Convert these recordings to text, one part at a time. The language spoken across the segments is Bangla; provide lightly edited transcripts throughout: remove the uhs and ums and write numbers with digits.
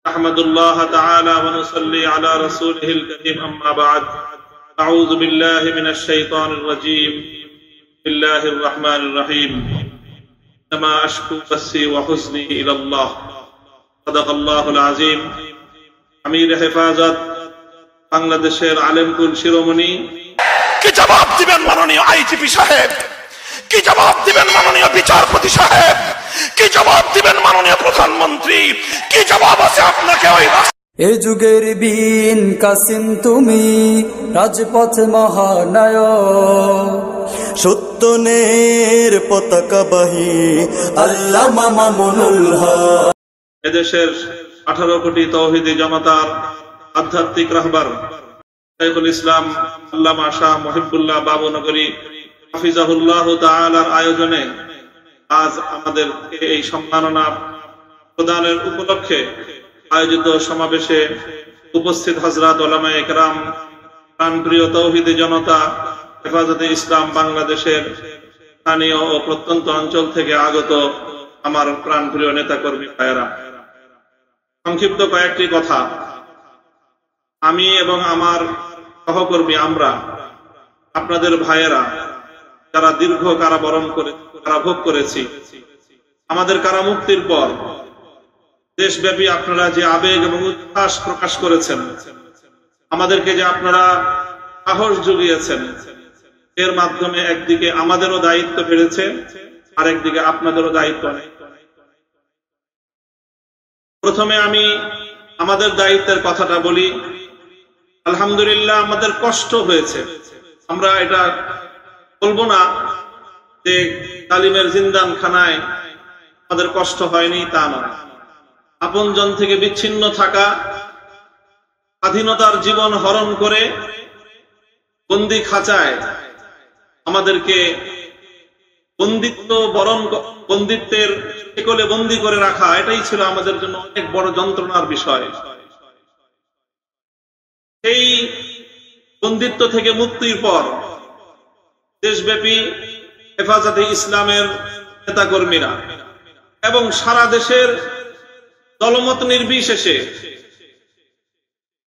আহমাদুল্লাহ তাআলা ওয়া নুসাল্লি আলা রাসূলিহিল কারীম আম্মা বা'দ আউযু বিল্লাহি মিনাশ শাইতানির রাজীম বিসমিল্লাহির রাহমানির রহিম কামা আশকু বাসি ওয়া হুজনি ইলাল্লাহ সাদাকাল্লাহুল আযীম। আমির হেফাজত বাংলাদেশের আলেমকুল শিরোমণি, কি জবাব দিবেন মাননীয় আইজিপি সাহেব? কি জবাব দিবেন মাননীয় বিচারপতি সাহেব? কি জবাব দিবেন মাননীয় প্রধানমন্ত্রী? কি জবাব আছে আপনাকে? ওই এ যুগের বীন কাসিম তুমি, রাজপথ মহানায়ক, সত্যনের পতাকাবাহী আল্লামা মামুনুল হক। এদেশের 18 কোটি তৌহিদি জনতার আধ্যাত্মিক রাহবার শাইখুল ইসলাম আল্লামা শাহ মুহিবুল্লাহ বাবুনগরী হাফিজাহুল্লাহ তাআলার আয়োজনে আজ আমাদের এই সম্মাননা প্রদানের উপলক্ষে আয়োজিত সমাবেশে উপস্থিত হযরত উলামায়ে কেরাম, প্রাণপ্রিয় তৌহিদি জনতা, হেফাজতে ইসলাম বাংলাদেশের স্থানীয় ও প্রত্যন্ত অঞ্চল থেকে আগত আমার প্রাণপ্রিয় নেতাকর্মী ভাইয়েরা, সংক্ষিপ্ত কয়েকটি কথা। আমি এবং আমার সহকর্মী, আমরা আপনাদের ভাইয়েরা যারা দীর্ঘ কারাভোগ করেছি, আমাদের কারামুক্তির পর দেশব্যাপী আপনারা যে আবেগ এবং উচ্ছ্বাস প্রকাশ করেছেন, আমাদেরকে যে আপনারা সাহস জুগিয়েছেন, এর মাধ্যমে একদিকে আমাদেরও দায়িত্ব বেড়েছে, আরেকদিকে আপনাদেরও দায়িত্ব নেই। প্রথমে আমি আমাদের দায়িত্বের কথাটা বলি। আলহামদুলিল্লাহ, আমাদের কষ্ট হয়েছে, আমরা এটা বলবো না যে তালিমের জিন্দান খানায় আমাদের কষ্ট হয়নি, তা নয়। আপনজন থেকে বিচ্ছিন্ন থাকা, স্বাধীনতার জীবন হরণ করে বন্দি খাঁচায় আমাদেরকে বন্দিত্বের শিকলে বন্দি করে রাখা, এটাই ছিল আমাদের জন্য অনেক বড় যন্ত্রণার বিষয়। এই বন্দিত্ব থেকে মুক্তির পর দেশব্যাপী হেফাজতে ইসলামের নেতাকর্মীরা এবং সারা দেশের দলমত নির্বিশেষে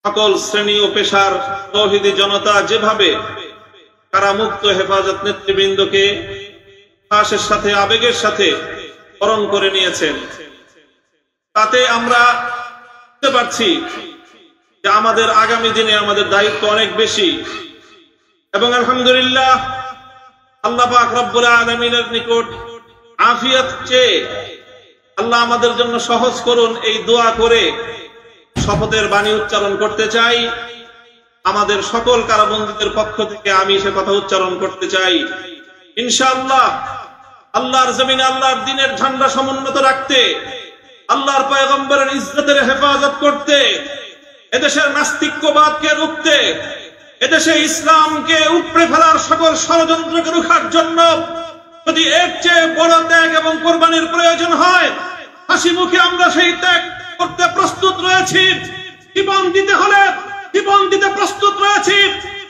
সকল শ্রেণী ও পেশার তৌহিদি জনতা যেভাবে কারামুক্ত হেফাজত নেতৃবৃন্দকে সাহসের সাথে, আবেগের সাথে বরণ করে নিয়েছেন, তাতে আমরা বুঝতে পারছি যে আমাদের আগামী দিনে আমাদের দায়িত্ব অনেক বেশি। এবং আলহামদুলিল্লাহ, আল্লাহ পাক রব্বুল আলামিনের নিকট আফিয়াত চেয়ে আল্লাহ আমাদের জন্য সহজ করুন, এই দোয়া করে শপথের বাণী উচ্চারণ করতে চাই। আমাদের সকল কারাবন্দীদের পক্ষ থেকে আমি সে কথা উচ্চারণ করতে চাই, ইনশাআল্লাহ আল্লাহর জমিনে আল্লাহর দ্বীনের ঝান্ডা সমুন্নত রাখতে, আল্লাহর পয়গম্বরের ইজ্জতের হেফাজত করতে, এদেশের নাস্তিক্যবাদকে রুখতে, এদেশে ইসলামকে উপড়ে ফেলার সকল ষড়যন্ত্রকে রুখার জন্য যদি এর চেয়ে বড় ত্যাগ এবং কোরবানির প্রয়োজন হয়, হাসি মুখে আমরা সেই ত্যাগ করতে প্রস্তুত রয়েছি। জীবন দিতে হলে জীবন দিতে প্রস্তুত রয়েছি।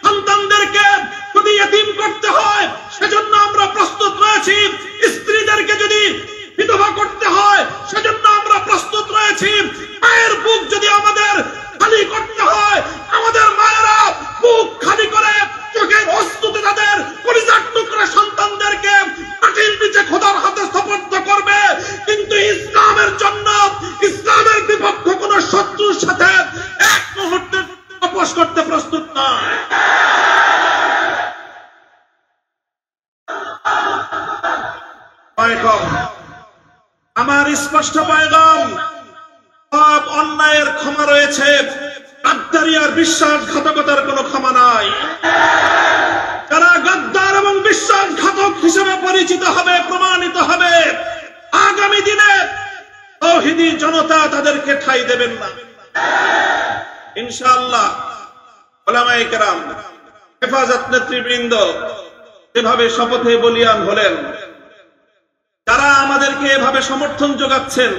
সন্তানদেরকে যদি ইতিম করতে হয়, সেজন্য আমরা প্রস্তুত রয়েছি। স্ত্রীদেরকে যদি বিধবা করতে হয়, সেজন্য আমরা প্রস্তুত রয়েছি। মায়ের বুক যদি আমাদের খালি করতে হয়, আমাদের মায়েরা বুক খালি করে চোখের অশ্রুতে তাদের পরিজাত করে সন্তানদেরকে মাটির নিচে খোদার হাতে সুপর্দ করবে। কিন্তু ইসলামের জন্য, ইসলামের বিপক্ষে কোন শত্রুর সাথে এক মুহূর্তে আপোষ করতে প্রস্তুত নয়। আমার স্পষ্ট পয়গাম, সব অন্যায়ের ক্ষমা রয়েছে, গাদ্দারি আর বিশ্বাসঘাতকতার কোনো ক্ষমা নাই। যারা গাদ্দার এবং বিশ্বাসঘাতক হিসেবে পরিচিত হবে, প্রমাণিত হবে, আগামী দিনে তৌহিদি জনতা তাদেরকে ঠাঁই দেবেন না ইনশাআল্লাহ। উলামায়ে কেরাম, হেফাজত নেতৃবৃন্দ যেভাবে শপথে বলিয়ান হলেন, যারা আমাদেরকে এভাবে সমর্থন যোগাচ্ছেন,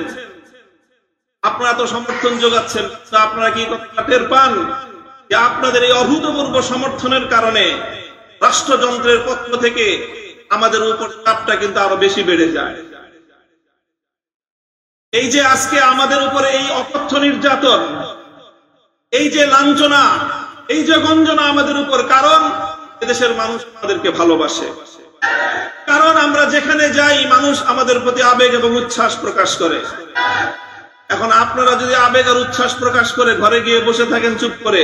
আপনারা তো সমর্থন যোগাচ্ছেন, আপনারা কি টের পান যে আপনাদের এই অভূতপূর্ব সমর্থনের কারণে রাষ্ট্রযন্ত্রের পক্ষ থেকে আমাদের উপর চাপটা কিন্তু আরো বেশি বেড়ে যায়। এই যে আজকে আমাদের উপরে এই অকথ্য নির্যাতন, এই যে লাঞ্ছনা, এই যে গঞ্জনা আমাদের উপর, কারণ এদেশের মানুষ আমাদেরকে ভালোবাসে, কারণ আমরা যেখানে যাই মানুষ আমাদের প্রতি আবেগ এবং উচ্ছ্বাস প্রকাশ করে। এখন আপনারা যদি আবেগ আর উচ্ছ্বাস প্রকাশ করে ঘরে গিয়ে বসে থাকেন চুপ করে,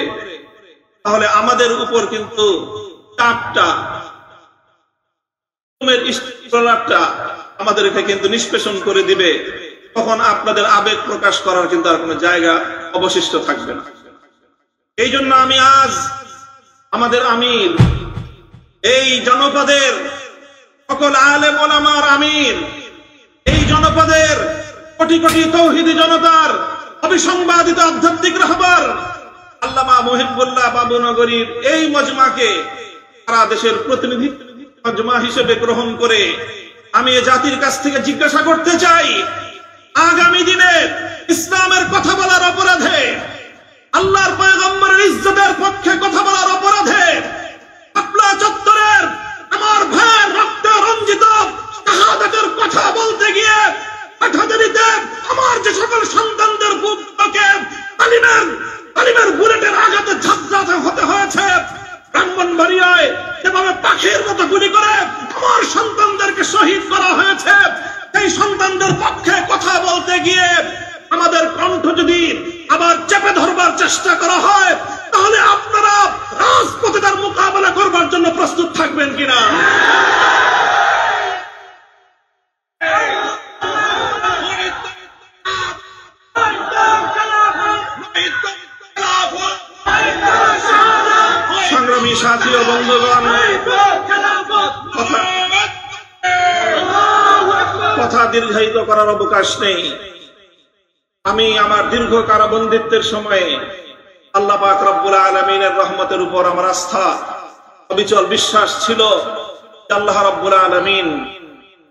তাহলে আমাদের উপর কিন্তু চাপটা, আমাদেরকে কিন্তু নিষ্পেষণ করে দিবে। তখন আপনাদের আবেগ প্রকাশ করার কিন্তু আর কোনো জায়গা অবশিষ্ট থাকবে না। এই জন্য আমি আজ আমাদের আমির, এই জনপদের সকল আলেম ওলামার আমির, এই জনপদের কোটি কোটি তৌহিদি জনতার অবিসংবাদিত আধ্যাত্মিক রাহবার আল্লামা মুহিবুল্লাহ বাবুনগরীর এই মজমাকে সারা দেশের প্রতিনিধি মজমা হিসেবে গ্রহণ করে আমি এ জাতির কাছ থেকে জিজ্ঞাসা করতে চাই, আগামী দিনে ইসলামের কথা বলার অপরাধে, আল্লাহর পয়গম্বরের ইজ্জতের পক্ষে কথা বলার অপরাধে শাপলা চত্বরের আমার ভাইয়ের রক্তে রঞ্জিত শাহাদাতের কথা বলতে গিয়ে হঠাৎ আমার যে সকল সন্তানদের বুককে তালিমের বুলেটের আঘাতে ঝাঁঝাতে হতে হয়েছে, ব্রাহ্মণবাড়িয়ায় যেভাবে পাখির মতো গুলি করে আমার সন্তানদেরকে শহীদ করা হয়েছে, সেই সন্তানদের পক্ষে কথা বলতে গিয়ে আমাদের কণ্ঠ যদি আবার চেপে ধরবার চেষ্টা করা হয়, তাহলে আপনারা রাজপথে তার মোকাবেলা করবার জন্য প্রস্তুত থাকবেন কিনা? সংগ্রামী সাথী ও বন্ধুগণ, কথা দীর্ঘায়িত করার অবকাশ নেই। আমি আমার দীর্ঘ কারাবন্দিত্বের সময়ে আল্লাহ পাক রব্বুল আলামিনের রহমতের উপর আমার আস্থা, অবিচল বিশ্বাস ছিল যে আল্লাহ রব্বুল আলামিন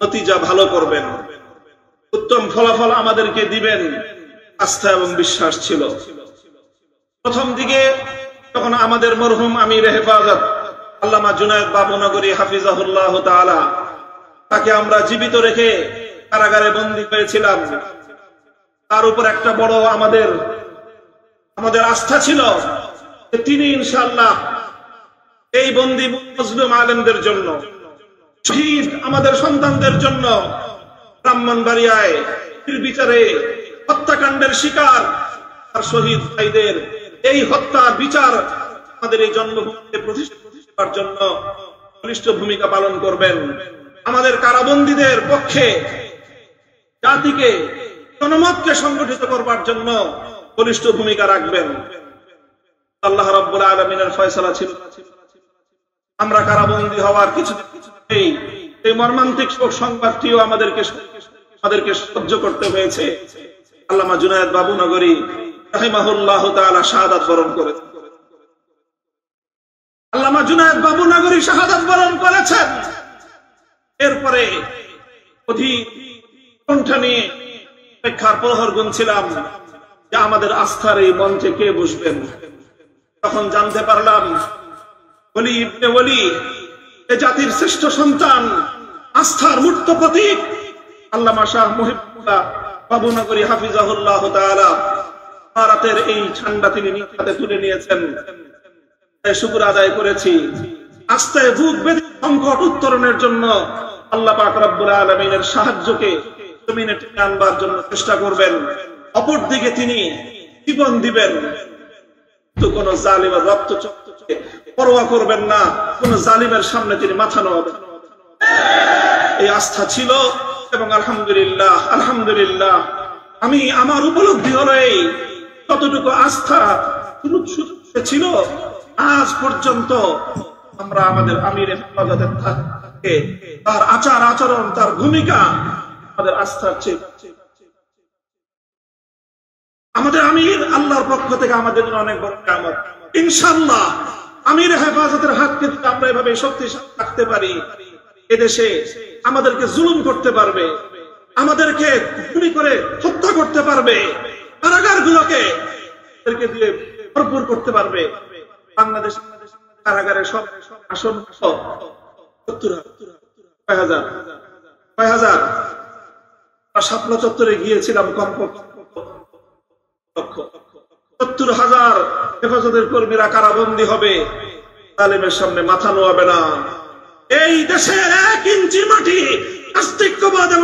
নতিজা ভালো করবেন, উত্তম ফলাফল আমাদেরকে দিবেন, আস্থা এবং বিশ্বাস ছিল। প্রথম দিকে তখন আমাদের মরহুম আমির হেফাজত আল্লামা জুনায়েদ বাবুনগরী হাফিজাহুল্লাহ তাআলা, তাকে আমরা জীবিত রেখে কারাগারে বন্দী পেয়েছিলাম। তার উপর একটা বড় আমাদের আস্থা ছিল যে তিনি ইনশাআল্লাহ এই বন্দী মুসলিম আলেমদের জন্য, শহীদ আমাদের সন্তানদের জন্য, ব্রাহ্মণবাড়িয়ায় বিচারে হত্যাকাণ্ডের শিকার আর শহীদ ভাইদের এই হত্যার বিচার আমাদের এই জন্মভূমিতে প্রতিষ্ঠা করার জন্য বলিষ্ঠ ভূমিকা পালন করবেন। আমাদের কারাবন্দীদের পক্ষে জাতিকে, জনমতকে সংগঠিত করবার জন্য বলিষ্ঠ ভূমিকা রাখবেন। আল্লাহ রাব্বুল আলামিনের ফয়সালা ছিল আমরা কারাবন্দী হওয়ার কিছুতেই এই মর্মান্তিক শোক সংবাদটিও আমাদেরকে সহ্য করতে হয়েছে। আল্লামা জুনায়েদ বাবুনগরী রাহিমাহুল্লাহ তাআলা শাহাদাত বরণ করেছেন। আল্লামা জুনায়েদ বাবুনগরী শাহাদাত বরণ করেছেন। এরপরে কণ্ঠ নিয়ে অপেক্ষার প্রহর গুনছিলাম যে আমাদের আস্থার এই মঞ্চে কে বসবেন। তখন জানতে পারলাম ওলি ইবনে ওলি, এ জাতির শ্রেষ্ঠ সন্তান, আস্থার মূর্ত প্রতীক আল্লামা শাহ মুহিবুল্লাহ বাবুনগরী হাফিজাহুল্লাহ তাআলা ভারতের এই ঠান্ডা তিনি নিতে তুলে নিয়েছেন। শুকর আদায় করেছি। আস্থায় বুক বেঁধে সংকট উত্তরণের জন্য আল্লাহ পাক রব্বুল আলামিনের সাহায্যকে জমিনে টেনে আনবার জন্য চেষ্টা করবেন। অপরদিকে তিনি জীবন দিবেন, তো কোন জালিমের রক্ত চক্ষুকে পরোয়া করবেন না, কোন জালিমের সামনে তিনি মাথা নোয়াবেন। এই আস্থা ছিল এবং আলহামদুলিল্লাহ আমি আমার উপলব্ধি হলো এই ততটুকু আস্থা ছিল। আজ পর্যন্ত আমরা আমাদের আমির হেফাজতের থাকে তার আচার আচরণ, তার ভূমিকা আমাদের আস্থার চেয়ে আমাদের আমির আল্লাহর পক্ষ থেকে আমাদের জন্য অনেক বড় নিয়ামত। ইনশাআল্লাহ আমির হেফাজতের হাতকে যদি আমরা এভাবে শক্তিশালী রাখতে পারি, এদেশে আমাদেরকে জুলুম করতে পারবে, আমাদেরকে গুলি করে হত্যা করতে পারবে, কারাগারগুলোকে দিয়ে ভরপুর করতে পারবে। বাংলাদেশ কারাগারের সব আসন 70,000 শাপলা চত্বরে গিয়েছিলাম, কমপক্ষে 70,000 হেফাজতের কর্মীরা কারাবন্দী হবে, তালেমের সামনে মাথা নোয়াবে না। এই দেশের 1 ইঞ্চি মাটি নাস্তিক্যবাদ এবং